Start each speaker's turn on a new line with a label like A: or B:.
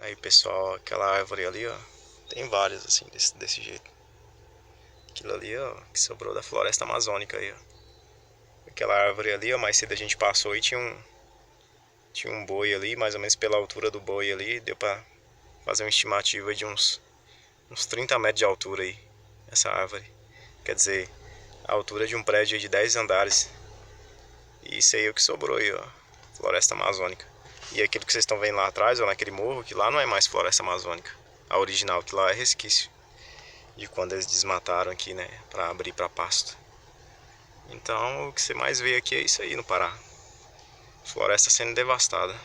A: Aí pessoal, aquela árvore ali, ó. Tem várias assim, desse jeito. Aquilo ali, ó, que sobrou da floresta amazônica aí, ó. Aquela árvore ali, ó, mais cedo a gente passou e tinha um boi ali, mais ou menos pela altura do boi ali, deu pra fazer uma estimativa de uns 30 metros de altura aí, essa árvore. Quer dizer, a altura de um prédio de 10 andares. E isso aí é o que sobrou aí, ó, floresta amazônica. E aquilo que vocês estão vendo lá atrás, ó, naquele morro, que lá não é mais floresta amazônica. A original que lá é resquício de quando eles desmataram aqui, né, pra abrir pra pasto. Então, o que você mais vê aqui é isso aí no Pará. Floresta sendo devastada.